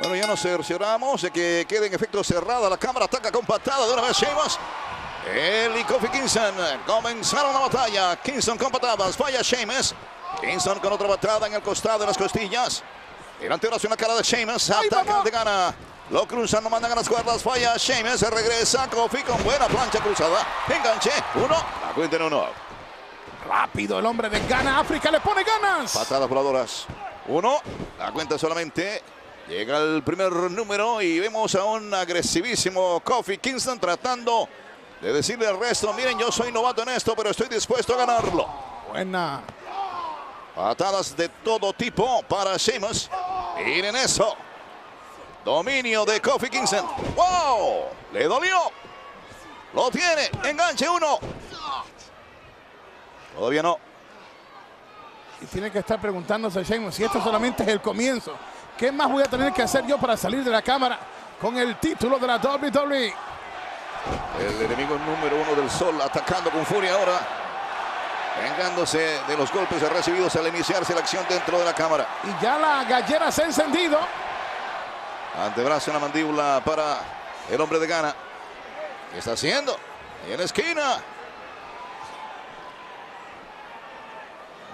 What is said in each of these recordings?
Bueno, ya nos cercioramos de que quede en efecto cerrada la cámara. Ataca con patada de una vez Sheamus. Él y Kofi Kingston comenzaron la batalla. Kingston con patadas, falla Sheamus. Kingston con otra patada en el costado de las costillas. El antebrazo en la cara de Sheamus. Ataca de gana. Lo cruzan, no mandan a las cuerdas. Falla Sheamus. Se regresa Kofi con buena plancha cruzada. Enganche. 1. La cuenta en 1. Rápido el hombre de Ghana. África le pone ganas. Patadas voladoras. 1. La cuenta solamente. Llega el primer número y vemos a un agresivísimo Kofi Kingston tratando de decirle al resto, miren, yo soy novato en esto, pero estoy dispuesto a ganarlo. Buena. Patadas de todo tipo para Sheamus. Miren eso. Dominio de Kofi Kingston. ¡Wow! Le dolió. Lo tiene. Enganche 1. Todavía no. Y tiene que estar preguntándose Sheamus si esto solamente es el comienzo. ¿Qué más voy a tener que hacer yo para salir de la cámara con el título de la WWE? El enemigo número 1 del Sol atacando con furia ahora. Vengándose de los golpes recibidos al iniciarse la acción dentro de la cámara. Y ya la gallera se ha encendido. Antebrazo en la mandíbula para el hombre de Ghana. ¿Qué está haciendo? Y en la esquina.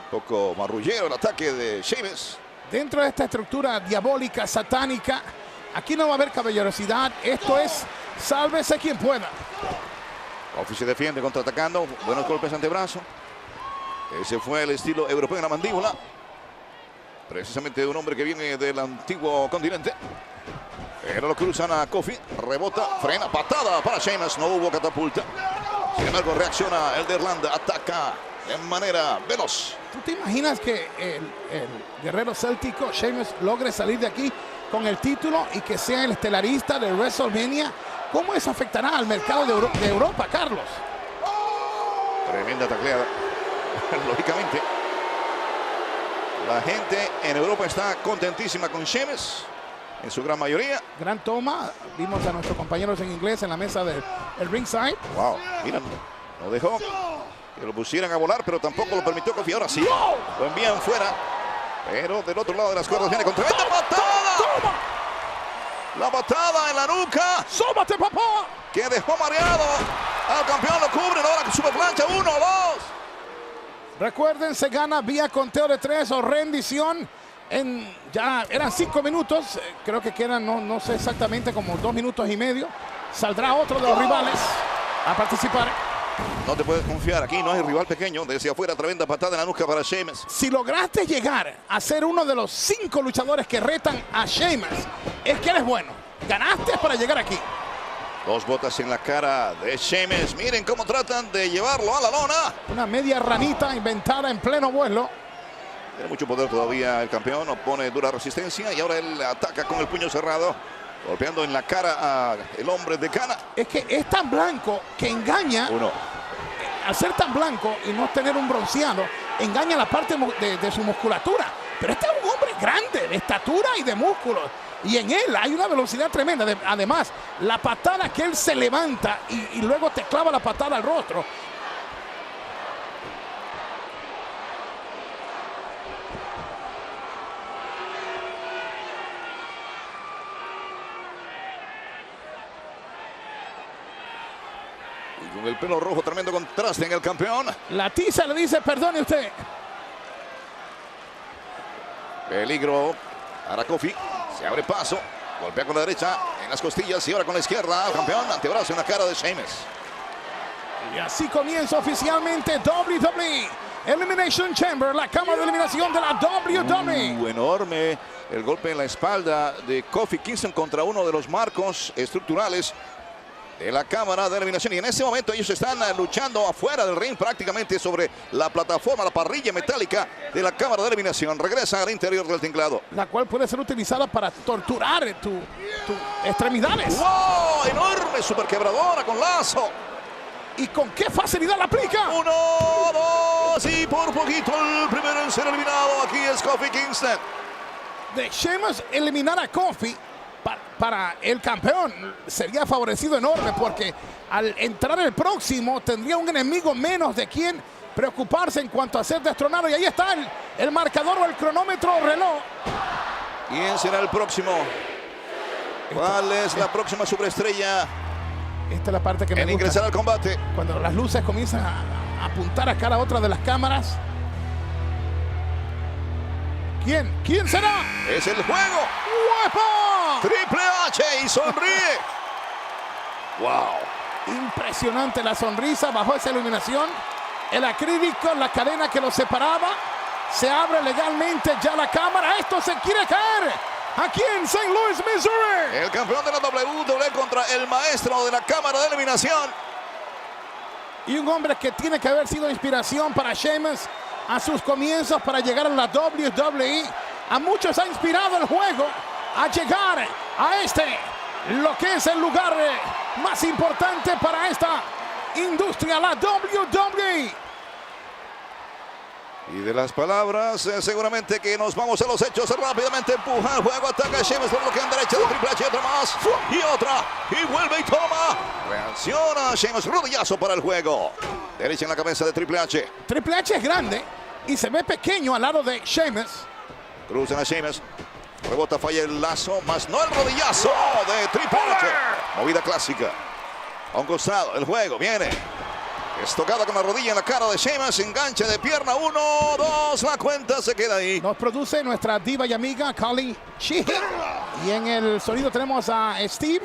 Un poco marrullero el ataque de Sheamus. Dentro de esta estructura diabólica, satánica, aquí no va a haber caballerosidad. Esto es sálvese quien pueda. Kofi se defiende contraatacando. Buenos golpes antebrazo. Ese fue el estilo europeo en la mandíbula. Precisamente un hombre que viene del antiguo continente. Pero lo cruzan a Kofi. Rebota, frena, patada para Sheamus. No hubo catapulta. Sin embargo, reacciona el de Irlanda. Ataca de manera veloz. ¿Tú te imaginas que el guerrero céltico Sheamus logre salir de aquí con el título y que sea el estelarista de WrestleMania? ¿Cómo eso afectará al mercado de Europa, Carlos? Tremenda tacleada. Lógicamente, la gente en Europa está contentísima con Sheamus, en su gran mayoría. Gran toma. Vimos a nuestros compañeros en inglés en la mesa del ringside. Wow, mira, no dejó que lo pusieran a volar, pero tampoco lo permitió Kofi. Ahora sí, lo envían fuera. Pero del otro lado de las cuerdas viene con tremenda patada. ¡Toma! La patada en la nuca. ¡Sóbate, papá! Que dejó mareado al campeón. Lo cubren ahora super plancha. 1, 2. Recuerden, se gana vía conteo de 3 o rendición. Ya eran 5 minutos. Creo que quedan, no sé exactamente, como 2 minutos y medio. Saldrá otro de los rivales a participar. No te puedes confiar, aquí no hay rival pequeño. Desde afuera, tremenda patada en la nuca para Sheamus. Si lograste llegar a ser uno de los 5 luchadores que retan a Sheamus, es que eres bueno. Ganaste para llegar aquí. 2 botas en la cara de Sheamus. Miren cómo tratan de llevarlo a la lona. Una media ranita inventada en pleno vuelo. Tiene mucho poder todavía el campeón. Opone dura resistencia y ahora él ataca con el puño cerrado. Golpeando en la cara al hombre de Ghana. Es que es tan blanco que engaña. 1. Al ser tan blanco y no tener un bronceado, engaña la parte de su musculatura. Pero este es un hombre grande, de estatura y de músculos. Y en él hay una velocidad tremenda. Además, la patada que él se levanta y luego te clava la patada al rostro. Con el pelo rojo, tremendo contraste en el campeón. La tiza le dice, perdone usted. Peligro para Kofi. Se abre paso. Golpea con la derecha en las costillas y ahora con la izquierda. Campeón, antebrazo en la cara de Sheamus. Y así comienza oficialmente WWE Elimination Chamber, la cámara de eliminación de la WWE. Enorme el golpe en la espalda de Kofi Kingston contra uno de los marcos estructurales de la cámara de eliminación. Y en este momento ellos están luchando afuera del ring, prácticamente sobre la plataforma, la parrilla metálica de la cámara de eliminación. Regresa al interior del tinglado. La cual puede ser utilizada para torturar tus extremidades. ¡Wow! Enorme, super quebradora con lazo. ¿Y con qué facilidad la aplica? 1, 2 y por poquito el primero en ser eliminado. Aquí es Kofi Kingston. De Sheamus eliminar a Kofi para el campeón sería favorecido enorme, porque al entrar el próximo tendría un enemigo menos de quien preocuparse en cuanto a ser destronado. Y ahí está el marcador o el cronómetro o reloj. ¿Quién será el próximo ¿Cuál es la próxima superestrella Esta es la parte que me en gusta. ingresar al combate? Cuando las luces comienzan a apuntar a cada otra de las cámaras. ¿Quién será? Es el juego. ¡Guapa! Triple H y sonríe. Wow. Impresionante la sonrisa bajo esa iluminación. El acrílico, la cadena que lo separaba. Se abre legalmente ya la cámara. Esto se quiere caer. Aquí en St. Louis, Missouri. El campeón de la WWE contra el maestro de la cámara de eliminación. Y un hombre que tiene que haber sido inspiración para Sheamus a sus comienzos para llegar a la WWE. A muchos ha inspirado el juego a llegar a lo que es el lugar más importante para esta industria, la WWE. Y de las palabras, seguramente que nos vamos a los hechos. Rápidamente empuja el juego, ataca a Sheamus por bloqueo en derecha de Triple H, otra más, y otra, y vuelve y toma. Reacciona Sheamus, rodillazo para el juego. Derecha en la cabeza de Triple H. Triple H es grande y se ve pequeño al lado de Sheamus. Cruzan a Sheamus. Rebota, falla el lazo, más no el rodillazo de Triple H. Movida clásica. A un costado, el juego viene. Estocada con la rodilla en la cara de Sheamus. Enganche de pierna. 1, 2. La cuenta se queda ahí. Nos produce nuestra diva y amiga Carly Sheehan. Y en el sonido tenemos a Steve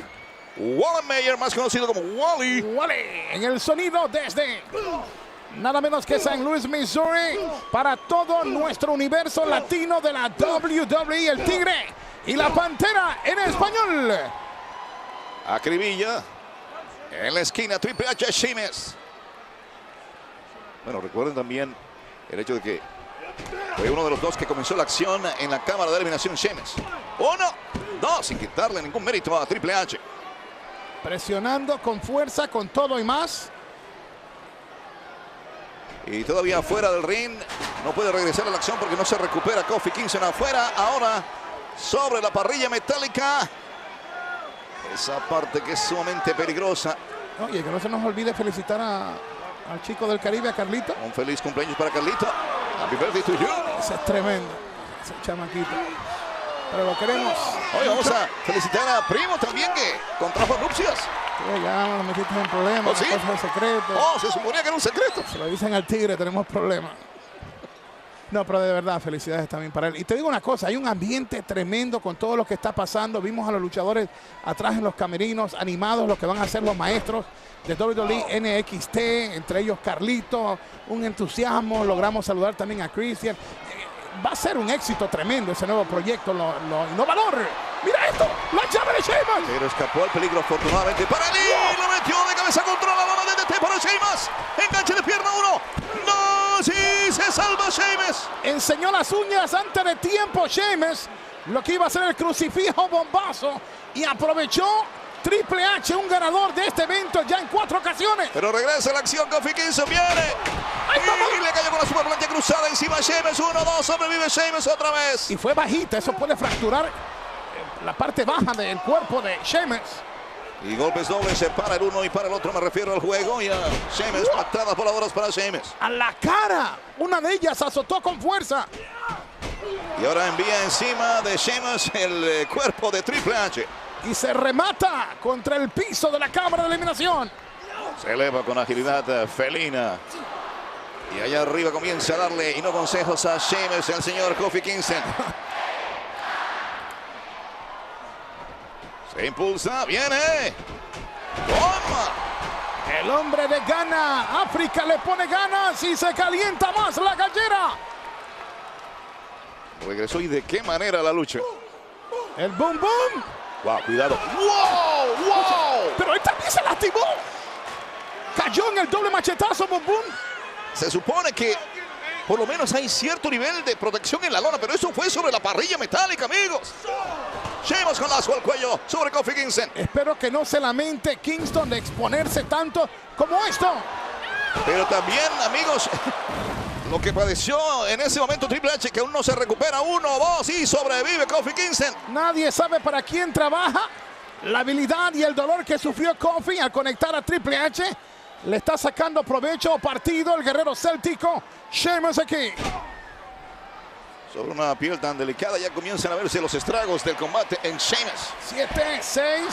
Wallenmayer, más conocido como Wally. En el sonido desde nada menos que St. Louis, Missouri, para todo nuestro universo latino de la WWE, el Tigre y la Pantera en español. Acribilla. En la esquina, Triple H, Sheamus. Bueno, recuerden también el hecho de que fue uno de los dos que comenzó la acción en la cámara de eliminación, Sheamus. 1, 2, sin quitarle ningún mérito a Triple H. Presionando con fuerza, con todo y más. Y todavía fuera del ring, no puede regresar a la acción porque no se recupera Kofi Kingston afuera. Ahora sobre la parrilla metálica. Esa parte que es sumamente peligrosa. Oye, que no se nos olvide felicitar al chico del Caribe, a Carlito. Un feliz cumpleaños para Carlito. Happy birthday to you. Ese es tremendo, ese chamaquito. Pero lo queremos. Hoy vamos a felicitar a Primo también, que contrajo nupcias. Sí, ya nos metiste en problemas, ¿Oh, sí? cosas de secreto. Oh, se suponía que era un secreto. Se lo dicen al Tigre, tenemos problemas. No, pero de verdad, felicidades también para él. Y te digo una cosa, hay un ambiente tremendo con todo lo que está pasando. Vimos a los luchadores atrás en los camerinos, animados, los que van a ser los maestros de WWE NXT, entre ellos Carlito, un entusiasmo. Logramos saludar también a Christian. Va a ser un éxito tremendo ese nuevo proyecto, lo innovador. Mira esto, la llave de Sheamus. Pero escapó al peligro afortunadamente para Lee. Lo metió de cabeza contra la lona de DT para Sheamus. Enganche de pierna 1. No, sí, se salva Sheamus. Enseñó las uñas antes de tiempo Sheamus, lo que iba a ser el crucifijo bombazo, y aprovechó Triple H, un ganador de este evento ya en 4 ocasiones. Pero regresa a la acción, Kofi Kingston viene. Y le cayó con la superplancha cruzada encima a Sheamus. 1, 2, sobrevive Sheamus otra vez. Y fue bajita, eso puede fracturar la parte baja del cuerpo de Sheamus. Y golpes dobles, se para el uno y para el otro, me refiero al juego. Y a Sheamus, patadas voladoras para Sheamus. A la cara, una de ellas azotó con fuerza. Y ahora envía encima de Sheamus el cuerpo de Triple H. Y se remata contra el piso de la cámara de eliminación. Se eleva con agilidad felina. Y allá arriba comienza a darle y no consejos a Sheamus, el señor Kofi Kingston. Se impulsa, viene. Toma. El hombre de Ghana, África le pone ganas y se calienta más la gallera. Regresó y de qué manera la lucha. El boom boom. Wow, cuidado. Wow, wow. Pero él también se lastimó. Cayó en el doble machetazo, boom boom. Se supone que por lo menos hay cierto nivel de protección en la lona, pero eso fue sobre la parrilla metálica, amigos. Sheamus con lazo al cuello sobre Kofi Kingston. Espero que no se lamente Kingston de exponerse tanto como esto. Pero también, amigos, lo que padeció en ese momento Triple H, que aún no se recupera. 1, 2 y sobrevive Kofi Kingston. Nadie sabe para quién trabaja. La habilidad y el dolor que sufrió Kofi al conectar a Triple H le está sacando provecho o partido el guerrero céltico Sheamus aquí. Sobre una piel tan delicada ya comienzan a verse los estragos del combate en Sheamus. 7, 6.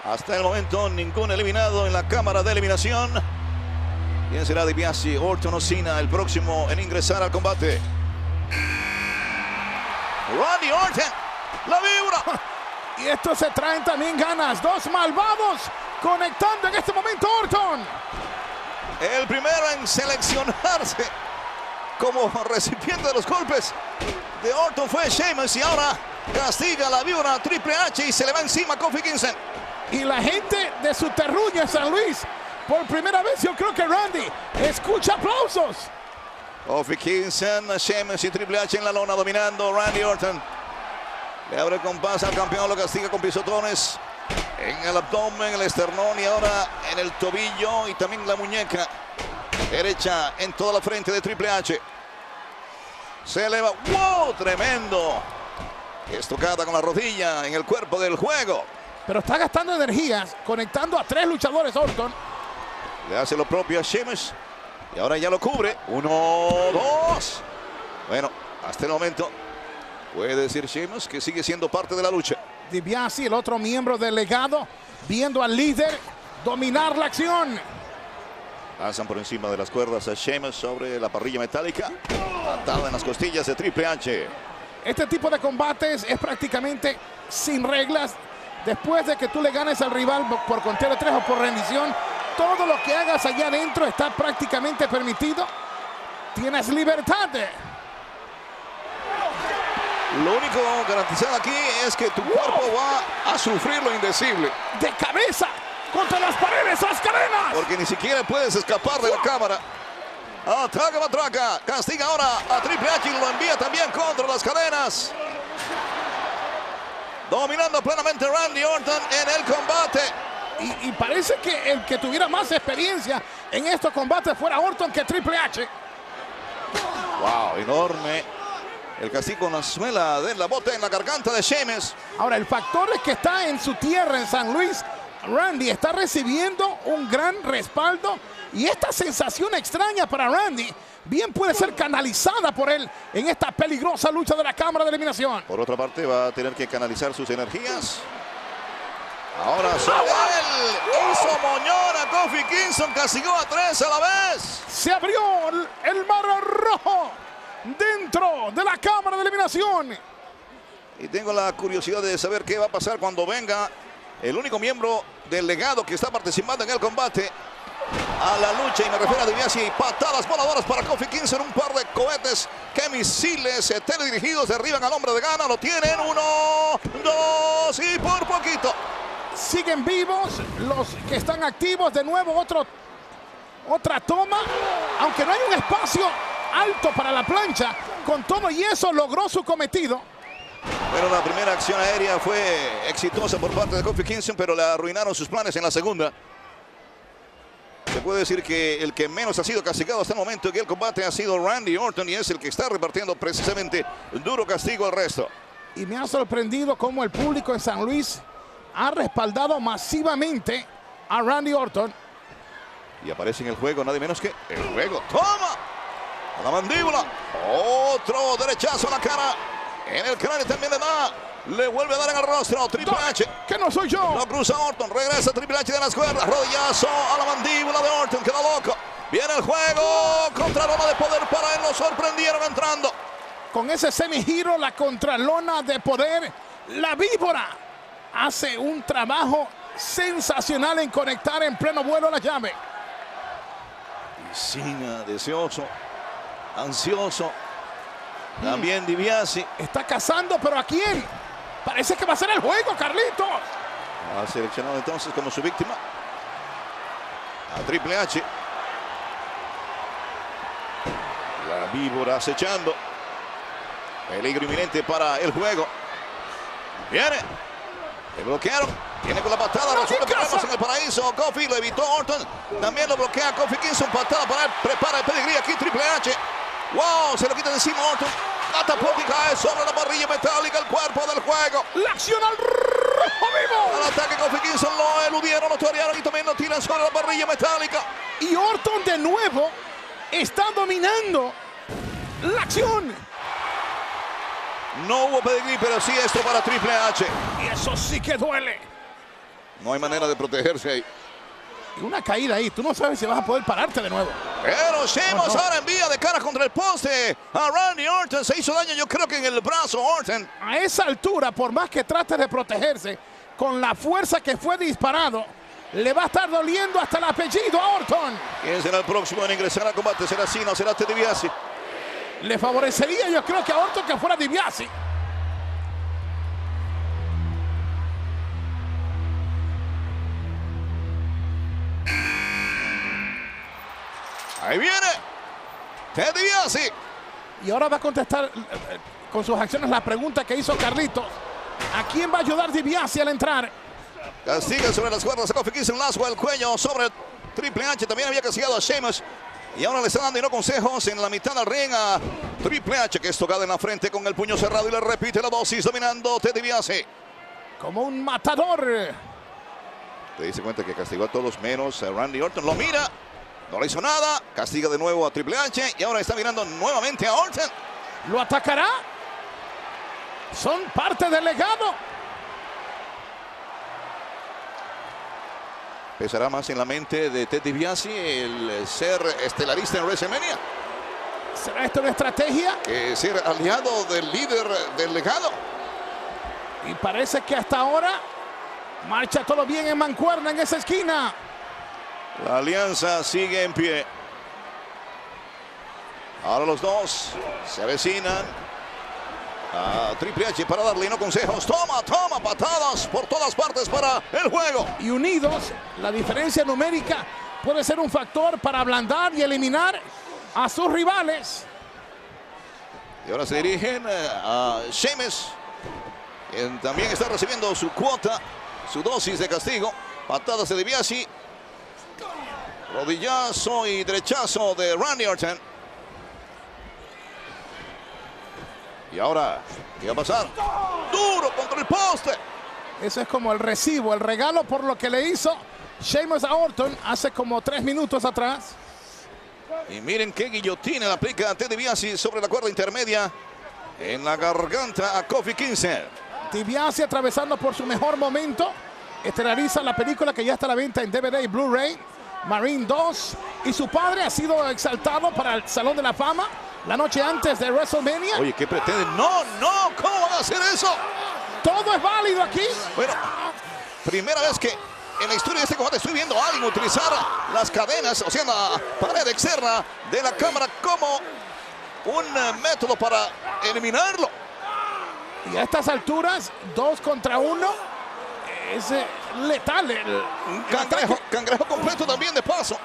Hasta el momento ningún eliminado en la cámara de eliminación. ¿Quién será DiBiase, Orton o Cena el próximo en ingresar al combate? Randy Orton, la víbora. Y estos se traen también ganas. Dos malvados conectando en este momento Orton. El primero en seleccionarse como recipiente de los golpes de Orton fue Sheamus y ahora castiga a la víbora Triple H y se le va encima Kofi Kingston. Y la gente de su terruño en San Luis, por primera vez yo creo que Randy escucha aplausos. Kofi Kingston, Sheamus y Triple H en la lona dominando. Randy Orton le abre compás al campeón, lo castiga con pisotones en el abdomen, el esternón y ahora en el tobillo y también la muñeca derecha en toda la frente de Triple H. Se eleva, ¡wow! Tremendo. Estocada con la rodilla en el cuerpo del juego. Pero está gastando energías, conectando a 3 luchadores Orton. Le hace lo propio a Sheamus y ahora ya lo cubre. 1, 2. Bueno, hasta el momento puede decir Sheamus que sigue siendo parte de la lucha. DiBiase, el otro miembro del legado, viendo al líder dominar la acción. Pasan por encima de las cuerdas a Sheamus sobre la parrilla metálica. Atada en las costillas de Triple H. Este tipo de combates es prácticamente sin reglas. Después de que tú le ganes al rival por conteo de 3 o por rendición, todo lo que hagas allá adentro está prácticamente permitido. Tienes libertad. Lo único garantizado aquí es que tu cuerpo va a sufrir lo indecible. De cabeza contra las paredes, las cadenas. Porque ni siquiera puedes escapar de la cámara. Ataca, matraca. Castiga ahora a Triple H y lo envía también contra las cadenas. Dominando plenamente Randy Orton en el combate. Y parece que el que tuviera más experiencia en estos combates fuera Orton que Triple H. Wow, enorme. El castigo con la suela de la bota en la garganta de Sheamus. Ahora, el factor es que está en su tierra, en San Luis. Randy está recibiendo un gran respaldo. Y esta sensación extraña para Randy bien puede ser canalizada por él en esta peligrosa lucha de la cámara de eliminación. Por otra parte, va a tener que canalizar sus energías. Ahora sobre él. Hizo moñón a Kofi Kingston. Castigó a 3 a la vez. Se abrió el mar rojo dentro de la cámara de eliminación. Y tengo la curiosidad de saber qué va a pasar cuando venga el único miembro del legado que está participando en el combate a la lucha, y me refiero a DiBiase. Patadas voladoras para Kofi Kingston, un par de cohetes que misiles teledirigidos derriban al hombre de gana. Lo tienen, 1, 2 y por poquito. Siguen vivos los que están activos. De nuevo otra toma, aunque no hay un espacio alto para la plancha. Con todo y eso logró su cometido. Bueno, la primera acción aérea fue exitosa por parte de Kofi Kingston, pero le arruinaron sus planes en la segunda. Se puede decir que el que menos ha sido castigado hasta el momento en el combate ha sido Randy Orton, y es el que está repartiendo precisamente duro castigo al resto. Y me ha sorprendido cómo el público en San Luis ha respaldado masivamente a Randy Orton. Y aparece en el juego nadie menos que el juego. ¡Toma! A la mandíbula. Otro derechazo a la cara. En el cráneo también le da. Le vuelve a dar en el rostro. Triple H. Que no soy yo. Lo cruza Orton. Regresa Triple H de las cuerdas. Rodillazo a la mandíbula de Orton. Queda loco. Viene el juego. Contralona de poder para él. Lo sorprendieron entrando. Con ese semigiro, la contralona de poder. La víbora hace un trabajo sensacional en conectar en pleno vuelo la llave. Y Cena, deseoso, ansioso. También DiBiase. Está cazando, pero ¿a quién? Parece que va a ser el juego, Carlitos. Ha seleccionado entonces como su víctima a Triple H. La víbora acechando. Peligro inminente para el juego. Viene. Le bloquearon. Viene con la patada. Resuelve problemas en el paraíso. Kofi lo evitó Orton. También lo bloquea Kofi Kingston. Patada para él. Prepara el pedigrí aquí Triple H. Wow, se lo quita de encima Orton. Catapulta y cae sobre la parrilla metálica, el cuerpo del juego. La acción al rojo vivo. Al ataque Kofi Kingston lo eludieron, lo torearon y también lo tiran sobre la parrilla metálica. Y Orton de nuevo está dominando la acción. No hubo pedigrí, pero sí esto para Triple H. Y eso sí que duele. No hay manera de protegerse ahí. Y una caída ahí, tú no sabes si vas a poder pararte de nuevo. Pero Sheamus ahora envía de cara contra el poste a Randy Orton. Se hizo daño, yo creo que en el brazo Orton. A esa altura, por más que trate de protegerse, con la fuerza que fue disparado, le va a estar doliendo hasta el apellido a Orton. ¿Quién será el próximo en ingresar al combate? ¿Será Cena o será Ted DiBiase? Le favorecería, yo creo, que a Orton que fuera DiBiase. Ahí viene Ted DiBiase. Y ahora va a contestar con sus acciones la pregunta que hizo Carlitos. ¿A quién va a ayudar DiBiase al entrar? Castiga sobre las cuerdas a Kofi Kingston, lazo al cuello sobre Triple H. También había castigado a Sheamus. Y ahora le está dando consejos en la mitad del ring a Triple H, que es tocado en la frente con el puño cerrado y le repite la dosis, dominando Ted DiBiase. Como un matador. Te dice cuenta que castigó a todos menos a Randy Orton. Lo mira, no le hizo nada. Castiga de nuevo a Triple H y ahora está mirando nuevamente a Orton. ¿Lo atacará? Son parte del legado. Pesará más en la mente de Ted DiBiase el ser estelarista en WrestleMania ¿Será esto una estrategia? que ser aliado del líder del legado. Y parece que hasta ahora marcha todo bien en mancuerna en esa esquina. La alianza sigue en pie. Ahora los dos se avecinan a Triple H para darle consejos. Toma patadas por todas partes para el juego. Y unidos, la diferencia numérica puede ser un factor para ablandar y eliminar a sus rivales. Y ahora se dirigen a Sheamus, quien también está recibiendo su cuota, su dosis de castigo. Patadas de DiBiase, rodillazo y derechazo de Randy Orton. Y ahora, ¿qué va a pasar? Duro contra el poste. Eso es como el recibo, el regalo por lo que le hizo Sheamus a Orton hace como 3 minutos atrás. Y miren qué guillotina le aplica a Ted DiBiase sobre la cuerda intermedia en la garganta a Kofi Kingston. DiBiase atravesando por su mejor momento. Estelariza la película que ya está a la venta en DVD y Blu-ray, Marine 2. Y su padre ha sido exaltado para el Salón de la Fama la noche antes de WrestleMania. Oye, ¿qué pretenden? No, ¿cómo van a hacer eso? Todo es válido aquí. Bueno, primera vez que en la historia de este combate estoy viendo a alguien utilizar las cadenas, o sea, la pared externa de la cámara como un método para eliminarlo. Y a estas alturas, 2 contra 1, es letal. Un cangrejo completo también de paso.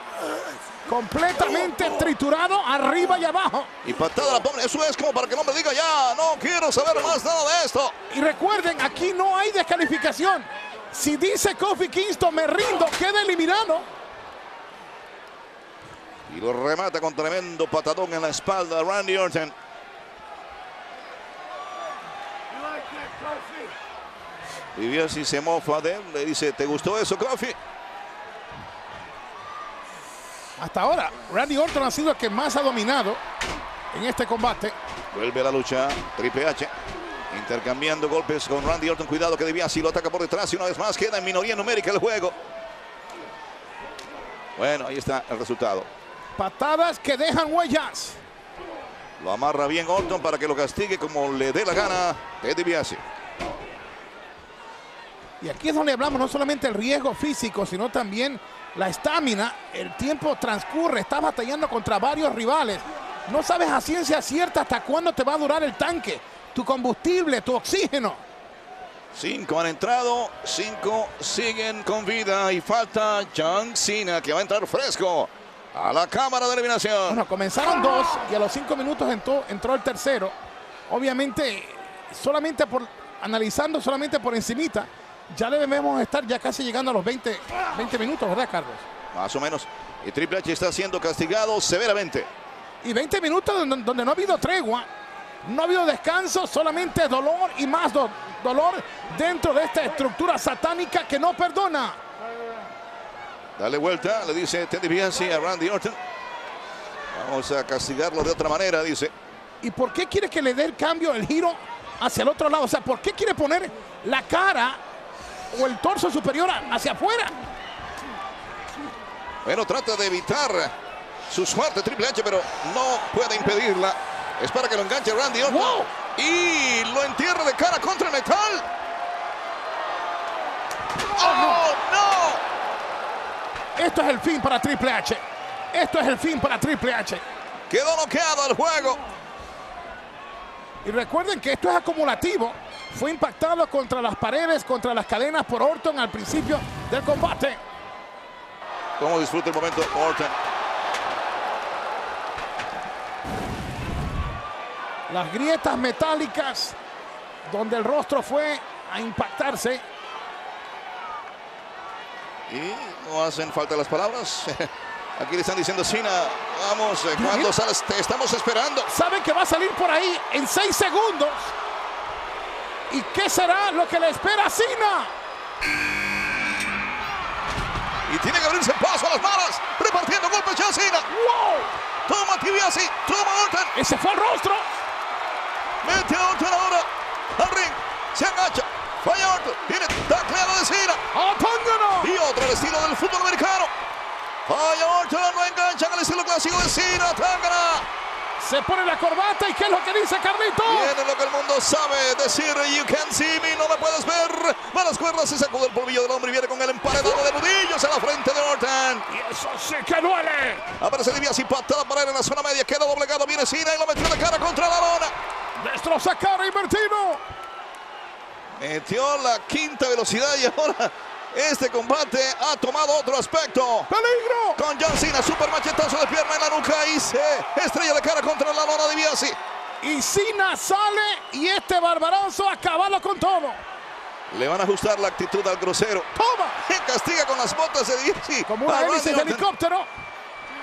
Completamente triturado arriba y abajo. Y patada a la abdomen. Eso es como para que el hombre diga ya, no quiero saber más nada de esto. Y recuerden, aquí no hay descalificación. Si dice Kofi Kingston, me rindo, queda eliminado. Y lo remata con tremendo patadón en la espalda Randy Orton. DiBiase se mofa de él, le dice, ¿te gustó eso, Kofi? Hasta ahora, Randy Orton ha sido el que más ha dominado en este combate. Vuelve a la lucha Triple H, intercambiando golpes con Randy Orton. Cuidado que DiBiase lo ataca por detrás y una vez más queda en minoría numérica el juego. Bueno, ahí está el resultado. Patadas que dejan huellas. Lo amarra bien Orton para que lo castigue como le dé la gana de DiBiase. Y aquí es donde hablamos no solamente el riesgo físico, sino también la estamina. El tiempo transcurre, estás batallando contra varios rivales. No sabes a ciencia cierta hasta cuándo te va a durar el tanque, tu combustible, tu oxígeno. 5 han entrado, 5 siguen con vida y falta John Cena, que va a entrar fresco a la cámara de eliminación. Bueno, comenzaron 2 y a los 5 minutos entró el tercero. Obviamente, analizando solamente por encimita, ya debemos estar ya casi llegando a los 20 minutos, ¿verdad, Carlos? Más o menos. Y Triple H está siendo castigado severamente. Y 20 minutos donde no ha habido tregua, no ha habido descanso, solamente dolor y más dolor dentro de esta estructura satánica que no perdona. Dale vuelta, le dice Ted DiBiase a Randy Orton. Vamos a castigarlo de otra manera, dice. ¿Y por qué quiere que le dé el cambio, el giro hacia el otro lado? O sea, ¿por qué quiere poner la cara o el torso superior hacia afuera? Bueno, trata de evitar su suerte Triple H, pero no puede impedirla. Es para que lo enganche Randy Orton. ¡Wow! Y lo entierre de cara contra el metal. ¡Oh, no! Esto es el fin para Triple H. Esto es el fin para Triple H. Quedó noqueado el juego. Y recuerden que esto es acumulativo. Fue impactado contra las paredes, contra las cadenas por Orton al principio del combate. Cómo disfruta el momento Orton. Las grietas metálicas donde el rostro fue a impactarse. Y no hacen falta las palabras. Aquí le están diciendo Cena, vamos, cuando sales, te estamos esperando. Saben que va a salir por ahí en 6 segundos. ¿Y qué será lo que le espera a Cena? Y tiene que abrirse paso a las malas, repartiendo golpes ya Cena. ¡Wow! Toma DiBiase, toma Orton. Ese fue el rostro. Mete a Orton ahora al ring. Se agacha. Falla Orton. Viene tacleado de Cena. ¡Apángano! Y otro al estilo del fútbol americano. Falla Orton. Lo enganchan al estilo clásico de Cena. Tangana. Se pone la corbata. ¿Y qué es lo que dice Carlito? Viene lo que el mundo sabe decir. You can see me. No me puedes ver. Va a las cuerdas. Se sacude el polvillo del hombre y viene con el emparedado de nudillos a la frente de Orton. Y eso sí que duele. Aparece DiBiase y patada para él en la zona media. Queda doblegado. Viene Cena y lo metió de cara contra la lona. Destroza cara invertido. Metió la quinta velocidad y ahora este combate ha tomado otro aspecto. ¡Peligro! Con John Cena, super machetazo de pierna en la nuca y se estrella de cara contra la lona de DiBiase. Y Cena sale y este barbarazo acabalo con todo. Le van a ajustar la actitud al grosero. ¡Toma! Castiga con las botas de DiBiase. Como una hélice de helicóptero.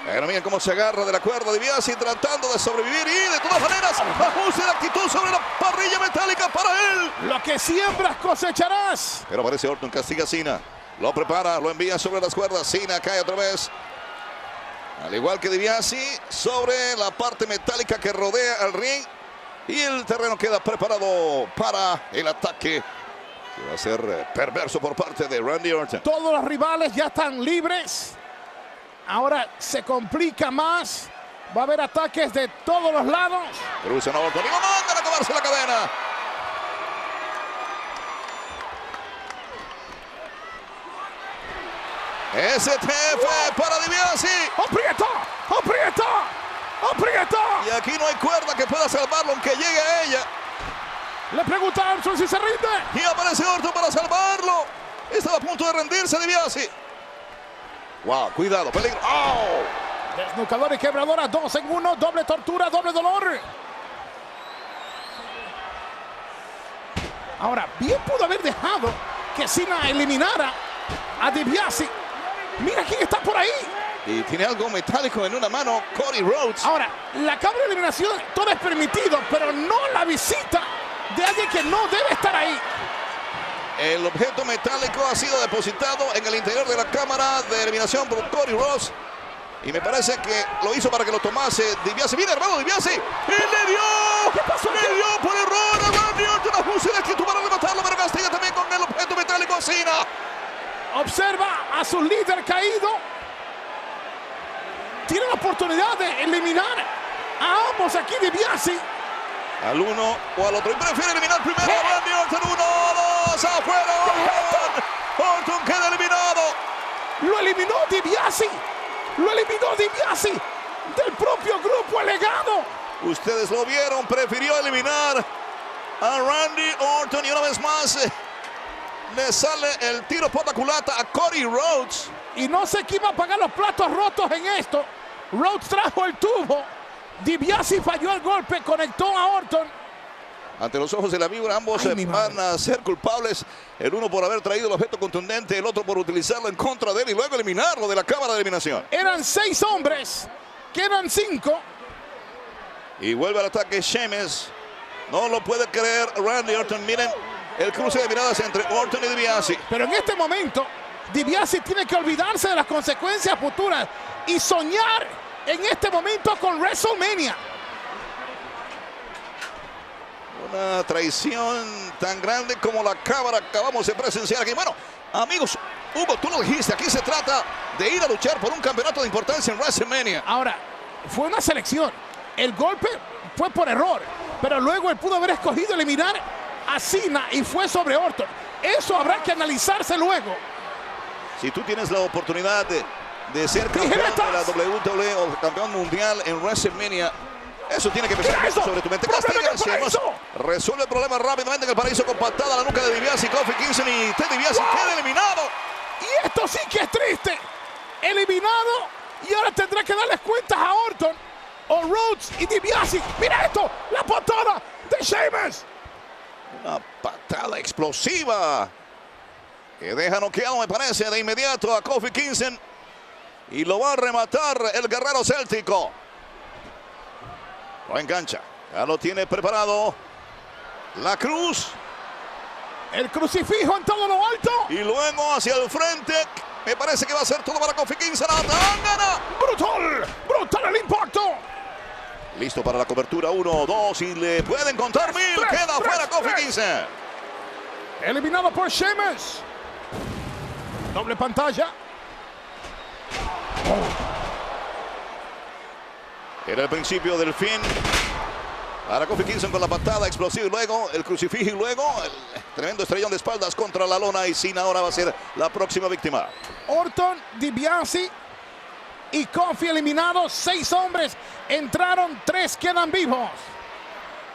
Pero miren cómo se agarra de la cuerda de DiBiase tratando de sobrevivir y de todas maneras ajuste la actitud sobre la parrilla metálica para él. Lo que siembras cosecharás. Pero aparece Orton, castiga a Cena. Lo prepara, lo envía sobre las cuerdas. Cena cae otra vez. Al igual que DiBiase, sobre la parte metálica que rodea al ring. Y el terreno queda preparado para el ataque que va a ser perverso por parte de Randy Orton. Todos los rivales ya están libres. Ahora se complica más. Va a haber ataques de todos los lados. Cruzan a Orton y lo mandan a tomarse la cadena. STF para DiBiase. ¡Aprieta! ¡Aprieta! ¡Aprieta! Y aquí no hay cuerda que pueda salvarlo aunque llegue a ella. Le pregunta a Armstrong si se rinde. Y aparece Orton para salvarlo. Estaba a punto de rendirse DiBiase. Wow, cuidado, peligro. ¡Oh! Desnucador y quebradora, 2 en 1, doble tortura, doble dolor. Ahora, bien pudo haber dejado que Cena eliminara a DiBiase. Mira quién está por ahí. Y tiene algo metálico en una mano, Cody Rhodes. Ahora, la cámara de eliminación, todo es permitido, pero no la visita de alguien que no debe estar ahí. El objeto metálico ha sido depositado en el interior de la cámara de eliminación por Cody Rhodes. Y me parece que lo hizo para que lo tomase DiBiase. ¡Viene hermano DiBiase! ¡Y le dio! ¿Qué pasó? ¡Le dio por error a Randy Orton! Ajuste de actitud para rematarlo, pero castiga también con el objeto metálico a Cena. Observa a su líder caído. Tiene la oportunidad de eliminar a ambos aquí DiBiase. Al uno o al otro. Y prefiere eliminar primero a Randy Orton. 1, 2, afuera. Orton queda eliminado. Lo eliminó DiBiase. Lo eliminó DiBiase del propio grupo El Legado. Ustedes lo vieron. Prefirió eliminar a Randy Orton. Y una vez más le sale el tiro por la culata a Cody Rhodes. Y no sé quién va a pagar los platos rotos en esto. Rhodes trajo el tubo. DiBiase falló el golpe, conectó a Orton. Ante los ojos de la víbora, ambos van a ser culpables. El uno por haber traído el objeto contundente, el otro por utilizarlo en contra de él y luego eliminarlo de la cámara de eliminación. Eran 6 hombres, quedan 5. Y vuelve al ataque Sheamus. No lo puede creer Randy Orton. Miren el cruce de miradas entre Orton y DiBiase. Pero en este momento, DiBiase tiene que olvidarse de las consecuencias futuras y soñar en este momento con WrestleMania. Una traición tan grande como la acabamos de presenciar aquí. Bueno, amigos, Hugo, tú lo dijiste, aquí se trata de ir a luchar por un campeonato de importancia en WrestleMania. Ahora, fue una selección. El golpe fue por error, pero luego él pudo haber escogido eliminar a Cena y fue sobre Orton. Eso habrá que analizarse luego. Si tú tienes la oportunidad de ser campeón de la WWE o campeón mundial en WrestleMania, eso tiene que pesar mucho sobre tu mente. Resuelve el problema rápidamente en el paraíso con patada a la nuca de DiBiase, Kofi Kingston, y Ted DiBiase queda eliminado. Y esto sí que es triste. Eliminado, y ahora tendrá que darles cuentas a Orton o Rhodes y DiBiase. Mira esto, la patada de Sheamus. Una patada explosiva que deja noqueado, me parece, de inmediato a Kofi Kingston. Y lo va a rematar el guerrero céltico. Lo engancha. Ya lo tiene preparado. La cruz. El crucifijo en todo lo alto. Y luego hacia el frente. Me parece que va a ser todo para Kofi Kingston. ¡Gana! ¡Brutal! ¡Brutal el impacto! Listo para la cobertura. 1, 2 y le pueden contar 1000. Queda fuera Kofi Kingston. Eliminado por Sheamus. Doble pantalla. Era el principio del fin para Kofi Kingston con la patada explosiva y luego el crucifijo y luego el tremendo estrellón de espaldas contra la lona, y Cena ahora va a ser la próxima víctima. Orton, DiBiase y Kofi eliminados. 6 hombres entraron, 3 quedan vivos.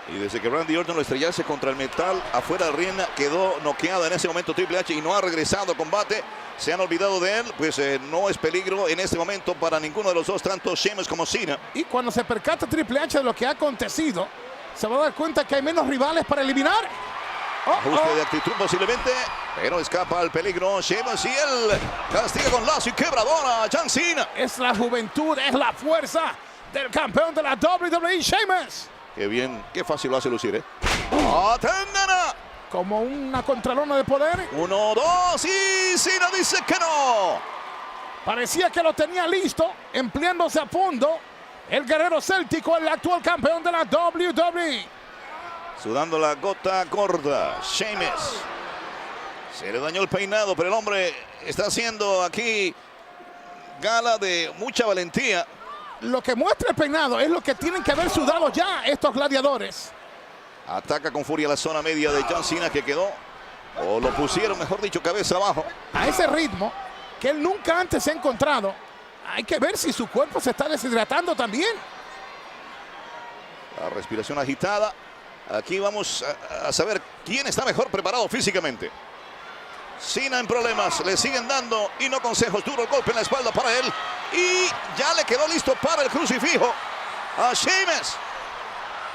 Y desde que Randy Orton lo estrellase contra el metal afuera del ring, quedó noqueada en ese momento Triple H y no ha regresado al combate. Se han olvidado de él, pues no es peligro en este momento para ninguno de los dos, tanto Sheamus como Cena. Y cuando se percata Triple H de lo que ha acontecido, se va a dar cuenta que hay menos rivales para eliminar. Ajuste de actitud posiblemente, pero escapa al peligro Sheamus y él castiga con lazo y quebradora a John Cena. Es la juventud, es la fuerza del campeón de la WWE, Sheamus. Qué bien, qué fácil lo hace lucir, ¿eh? ¡Atengan! Como una contralona de poder. 1, 2 y Cena dice que no. Parecía que lo tenía listo, empleándose a fondo el guerrero céltico, el actual campeón de la WWE. Sudando la gota gorda, Sheamus. Se le dañó el peinado, pero el hombre está haciendo aquí gala de mucha valentía. Lo que muestra el peinado es lo que tienen que haber sudado ya estos gladiadores. Ataca con furia la zona media de John Cena, que quedó, o lo pusieron, mejor dicho, cabeza abajo. A ese ritmo que él nunca antes se ha encontrado. Hay que ver si su cuerpo se está deshidratando también. La respiración agitada. Aquí vamos a saber quién está mejor preparado físicamente. Cena en problemas, le siguen dando y no consejos, duro el golpe en la espalda para él. Y ya le quedó listo para el crucifijo a Sheamus.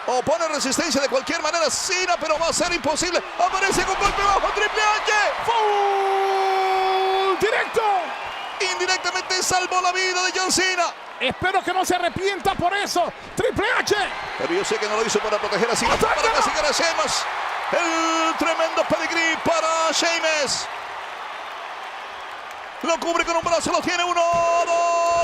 Opone resistencia de cualquier manera Cena, pero va a ser imposible. Aparece con golpe bajo Triple H. ¡Full! ¡Directo! Indirectamente salvó la vida de John Cena. Espero que no se arrepienta por eso, Triple H. Pero yo sé que no lo hizo para proteger a Cena, para castigar a Sheamus. El tremendo pedigrí para Sheamus. Lo cubre con un brazo, lo tiene. 1,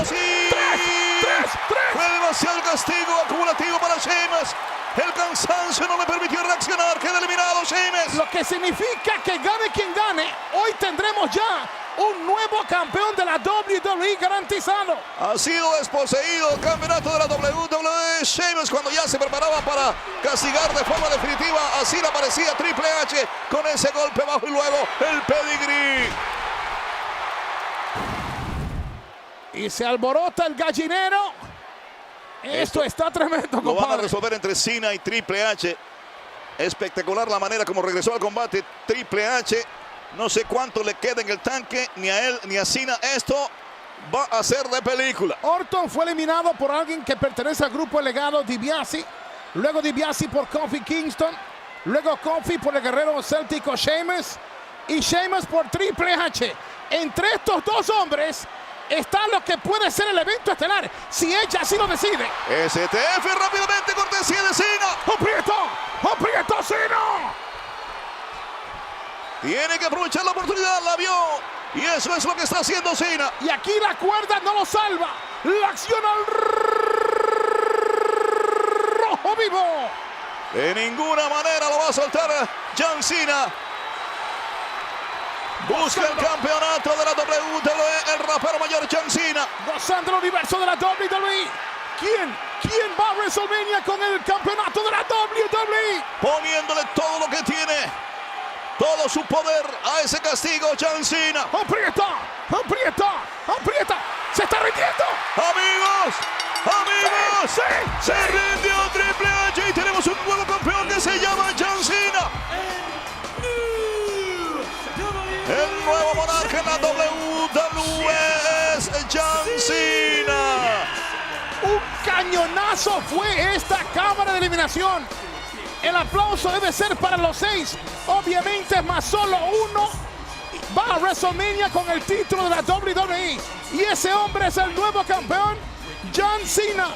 2 y... ¡Tres! Fue demasiado el castigo acumulativo para Sheamus. El cansancio no le permitió reaccionar. Queda eliminado Sheamus. Lo que significa que gane quien gane, hoy tendremos ya un nuevo campeón de la WWE garantizado. Ha sido desposeído el campeonato de la WWE. Sheamus, cuando ya se preparaba para castigar de forma definitiva, así le aparecía Triple H con ese golpe bajo y luego el pedigrí. Y se alborota el gallinero. Esto está tremendo, compadre. Lo van a resolver entre Cena y Triple H. Espectacular la manera como regresó al combate Triple H. No sé cuánto le queda en el tanque, ni a él ni a Cena. Esto va a ser de película. Orton fue eliminado por alguien que pertenece al grupo El Legado, DiBiase. Luego DiBiase por Kofi Kingston. Luego Kofi por el guerrero céltico Sheamus. Y Sheamus por Triple H. Entre estos dos hombres está lo que puede ser el evento estelar, si ella así lo decide. STF rápidamente, cortesía de Cena. ¡Aprieta Cena! Tiene que aprovechar la oportunidad, la vio. Y eso es lo que está haciendo Cena. Y aquí la cuerda no lo salva. La acción al De ninguna manera lo va a soltar John Cena. Busca el campeonato de la WWE, el rapero mayor John Cena. Gozando el universo de la WWE. ¿Quién va a WrestleMania con el campeonato de la WWE? Poniéndole todo lo que tiene, todo su poder a ese castigo, John Cena. Aprieta. Se está rindiendo. Amigos, Sí. se rindió Triple H y tenemos un nuevo campeón que se llama John Cena. El nuevo monarca en la WWE es John Cena. Un cañonazo fue esta cámara de eliminación. El aplauso debe ser para los 6. Obviamente más solo uno va a WrestleMania con el título de la WWE. Y ese hombre es el nuevo campeón, John Cena.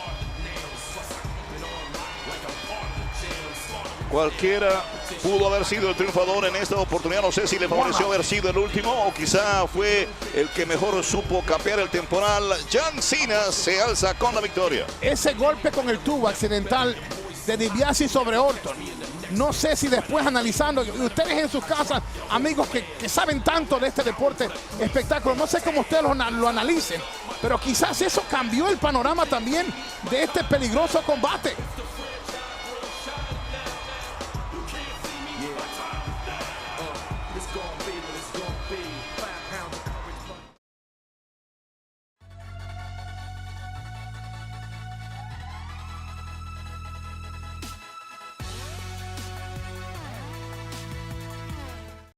Cualquiera pudo haber sido el triunfador en esta oportunidad. No sé si le favoreció haber sido el último o quizá fue el que mejor supo capear el temporal. John Cena se alza con la victoria. Ese golpe con el tubo accidental de DiBiase sobre Orton. No sé si después analizando, ustedes en sus casas, amigos que saben tanto de este deporte espectáculo, no sé cómo ustedes lo analicen, pero quizás eso cambió el panorama también de este peligroso combate.